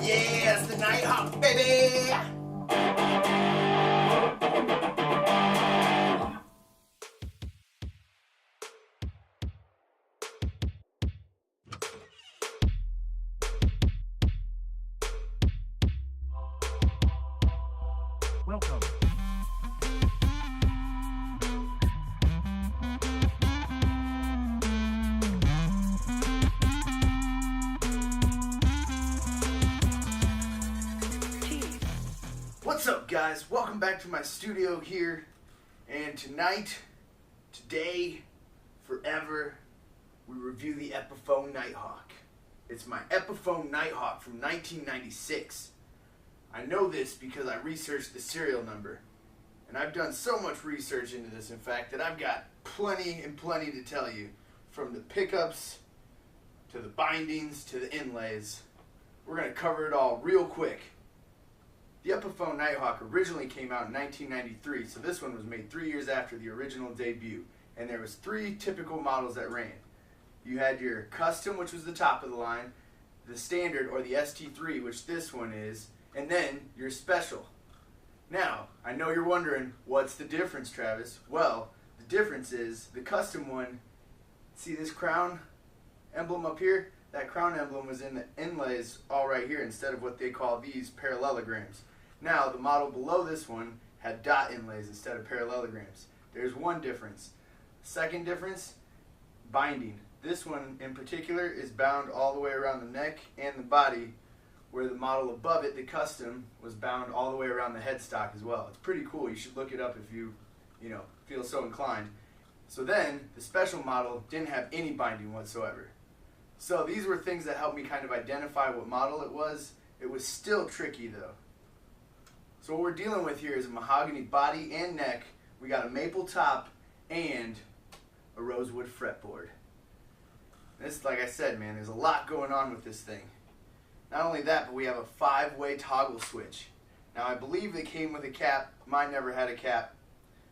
Yeah, it's the Nighthawk, baby! Welcome. What's up, guys? Welcome back to my studio here, and tonight, today, forever, we review the Epiphone Nighthawk. It's my Epiphone Nighthawk from 1996. I know this because I researched the serial number, and I've done so much research into this, in fact, that I've got plenty and plenty to tell you, from the pickups, to the bindings, to the inlays. We're going to cover it all real quick. The Epiphone Nighthawk originally came out in 1993, so this one was made 3 years after the original debut. And there was three typical models that ran. You had your custom, which was the top of the line, the standard, or the ST3, which this one is, and then your special. Now, I know you're wondering, what's the difference, Travis? Well, the difference is the custom one, see this crown emblem up here? That crown emblem was in the inlays all right here instead of what they call these parallelograms. Now, the model below this one had dot inlays instead of parallelograms. There's one difference. Second difference, binding. This one in particular is bound all the way around the neck and the body, where the model above it, the custom, was bound all the way around the headstock as well. It's pretty cool. You should look it up if you feel so inclined. So then, the special model didn't have any binding whatsoever. So these were things that helped me kind of identify what model it was. It was still tricky though. So what we're dealing with here is a mahogany body and neck. We got a maple top and a rosewood fretboard. This, like I said, man, there's a lot going on with this thing. Not only that, but we have a 5-way toggle switch. Now I believe they came with a cap. Mine never had a cap.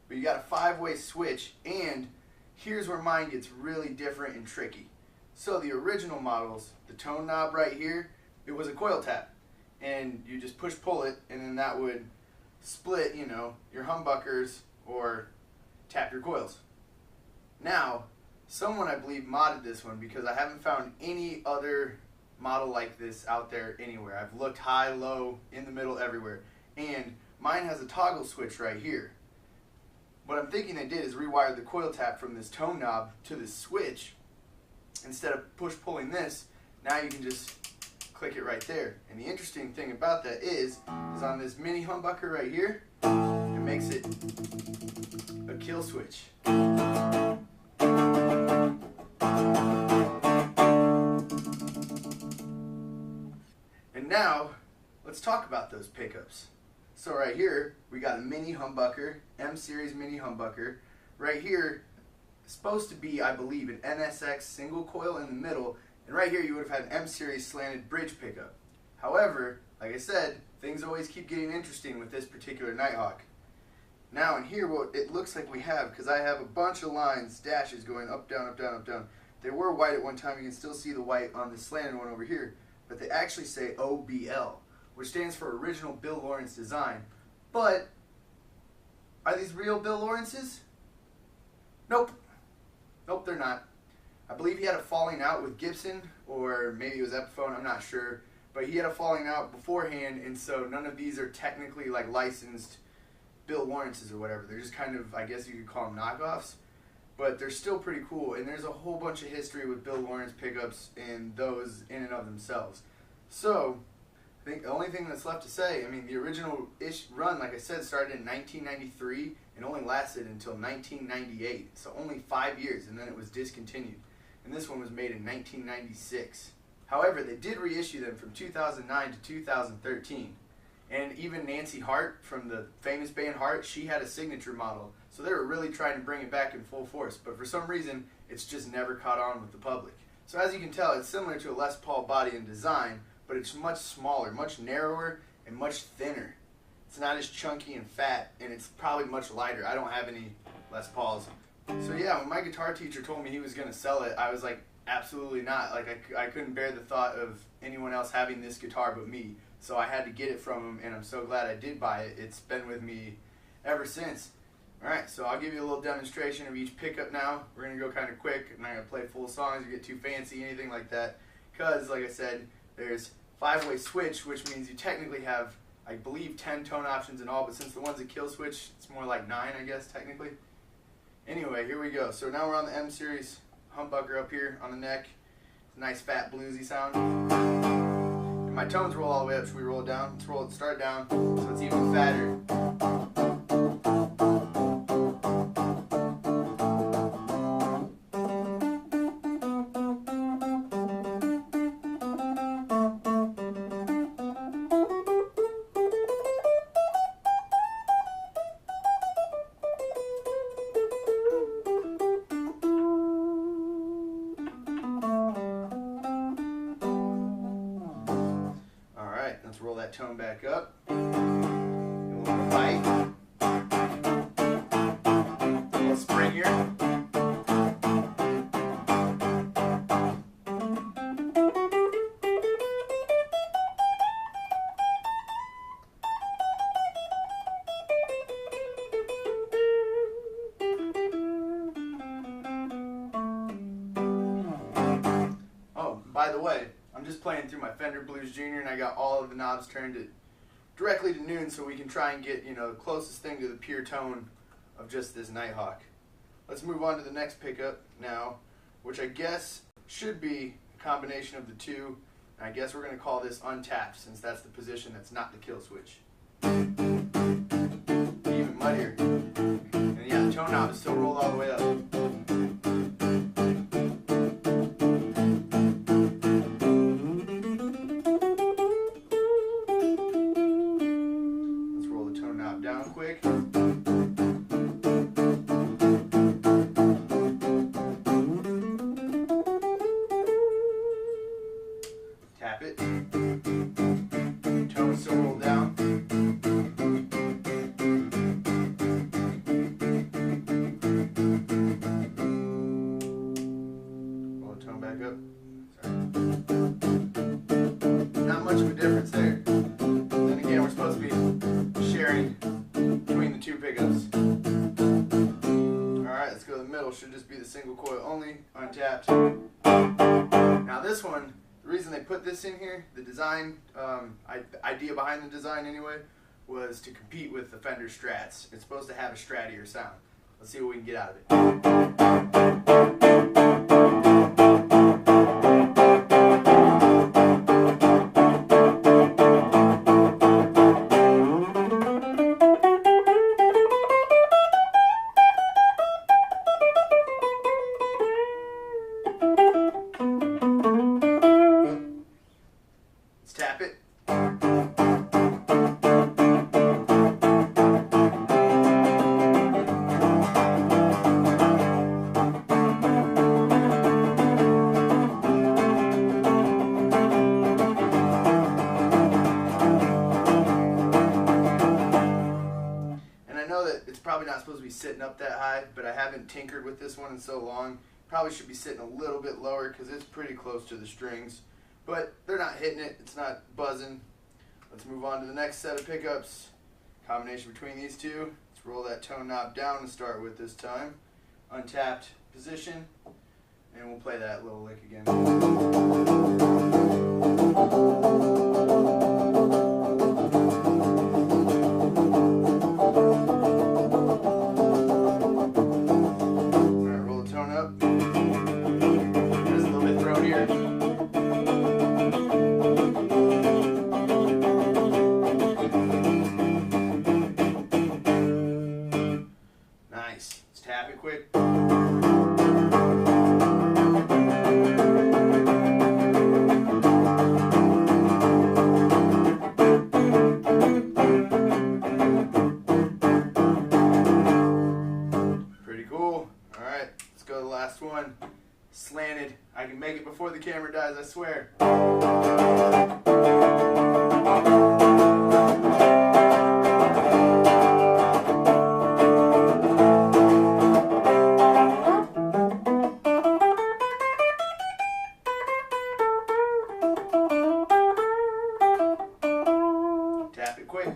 But you got a 5-way switch, and here's where mine gets really different and tricky. So the original models, the tone knob right here, it was a coil tap. And you just push-pull it, and then that would split, your humbuckers or tap your coils. Now, someone, I believe, modded this one because I haven't found any other model like this out there anywhere. I've looked high, low, in the middle, everywhere. And mine has a toggle switch right here. What I'm thinking they did is rewire the coil tap from this tone knob to this switch. Instead of push-pulling this, now you can just click it right there. And the interesting thing about that is on this mini humbucker right here, it makes it a kill switch. And now, let's talk about those pickups. So right here, we got a mini humbucker, M-Series mini humbucker. Right here, it's supposed to be, I believe, an NSX single coil in the middle, and right here you would have had an M-Series slanted bridge pickup. However, like I said, things always keep getting interesting with this particular Nighthawk. Now in here, what it looks like we have, because I have a bunch of lines, dashes going up, down, up, down, up, down. They were white at one time. You can still see the white on the slanted one over here, but they actually say OBL, which stands for Original Bill Lawrence Design. But are these real Bill Lawrences? Nope. Nope, they're not. I believe he had a falling out with Gibson, or maybe it was Epiphone, I'm not sure. But he had a falling out beforehand, and so none of these are technically like licensed Bill Lawrences or whatever. They're just kind of, I guess you could call them knockoffs. But they're still pretty cool, and there's a whole bunch of history with Bill Lawrence pickups and those in and of themselves. So, I think the only thing that's left to say, I mean, the original-ish run, like I said, started in 1993 and only lasted until 1998. So only 5 years, and then it was discontinued. And this one was made in 1996. However, they did reissue them from 2009 to 2013. And even Nancy Hart from the famous band Heart, she had a signature model. So they were really trying to bring it back in full force. But for some reason, it's just never caught on with the public. So as you can tell, it's similar to a Les Paul body and design, but it's much smaller, much narrower, and much thinner. It's not as chunky and fat, and it's probably much lighter. I don't have any Les Pauls. So yeah, when my guitar teacher told me he was going to sell it, I was like, absolutely not. Like I couldn't bear the thought of anyone else having this guitar but me. So I had to get it from him, and I'm so glad I did buy it. It's been with me ever since. Alright, so I'll give you a little demonstration of each pickup now. We're going to go kind of quick. I'm not going to play full songs or get too fancy, anything like that. Because, like I said, there's 5-way switch, which means you technically have, I believe, 10 tone options in all. But since the one's a kill switch, it's more like 9, I guess, technically. Anyway, here we go. So now we're on the M series humbucker up here on the neck. It's a nice fat bluesy sound. And my tones roll all the way up. Should we roll it down? Let's roll it, start down, so it's even fatter. Let's roll that tone back up. A little bite. A little spring here. Oh, by the way, I'm just playing through my Fender Blues Junior, and I got all of the knobs turned directly to noon so we can try and get, the closest thing to the pure tone of just this Nighthawk. Let's move on to the next pickup now, which I guess should be a combination of the two. And I guess we're going to call this untapped, since that's the position that's not the kill switch. Even muddier. And yeah, the tone knob is still rolled all the way up. Down quick. Tap it. Tone still roll down. Roll the tone back up. Sorry. Not much of a difference there. Then again, we're supposed to be sharing between the two pickups. Alright, let's go to the middle. Should just be the single coil only, untapped. Now this one, the reason they put this in here, the design, idea behind the design anyway, was to compete with the Fender Strats. It's supposed to have a strattier sound. Let's see what we can get out of it. Tap it. And I know that it's probably not supposed to be sitting up that high, but I haven't tinkered with this one in so long. Probably should be sitting a little bit lower because it's pretty close to the strings. But they're not hitting it, it's not buzzing. Let's move on to the next set of pickups. Combination between these two. Let's roll that tone knob down to start with this time. Untapped position. And we'll play that little lick again. Alright, roll the tone up. There's a little bit thrown here. Nice. Let's tap it quick. Pretty cool. Alright, let's go to the last one. Slanted. I can make it before the camera dies, I swear. Some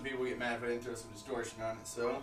people get mad if I didn't throw some distortion on it, so.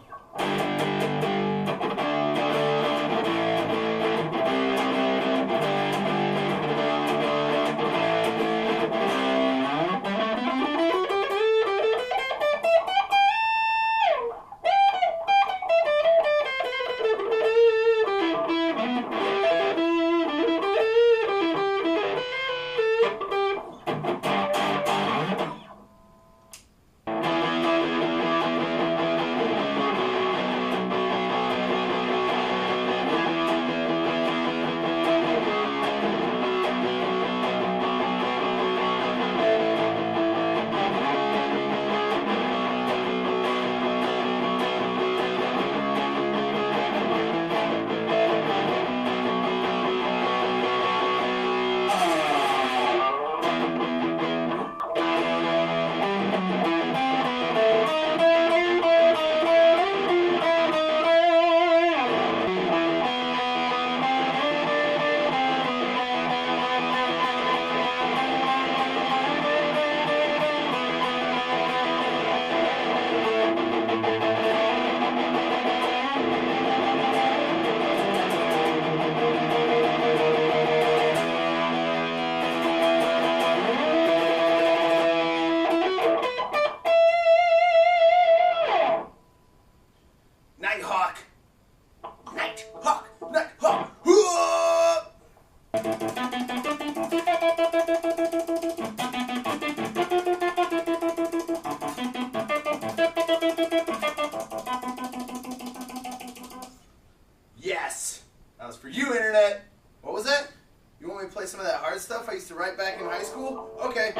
Nighthawk! Nighthawk! Nighthawk! Yes! That was for you, Internet! What was that? You want me to play some of that hard stuff I used to write back in high school? Okay.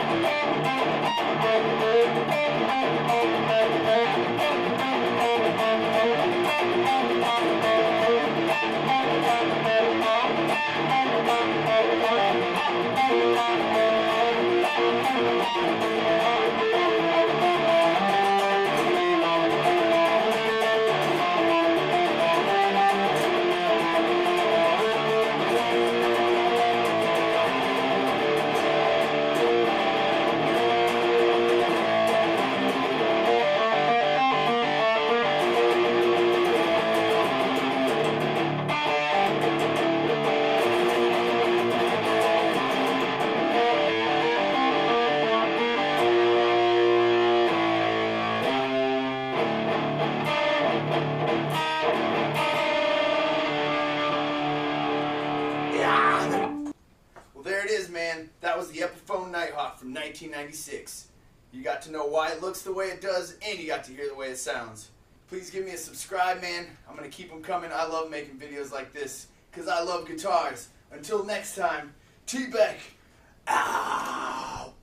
Well, there it is, man. That was the Epiphone Nighthawk from 1996. You got to know why it looks the way it does, and you got to hear the way it sounds. Please give me a subscribe, man. I'm going to keep them coming. I love making videos like this because I love guitars. Until next time, T-Beck. Ow!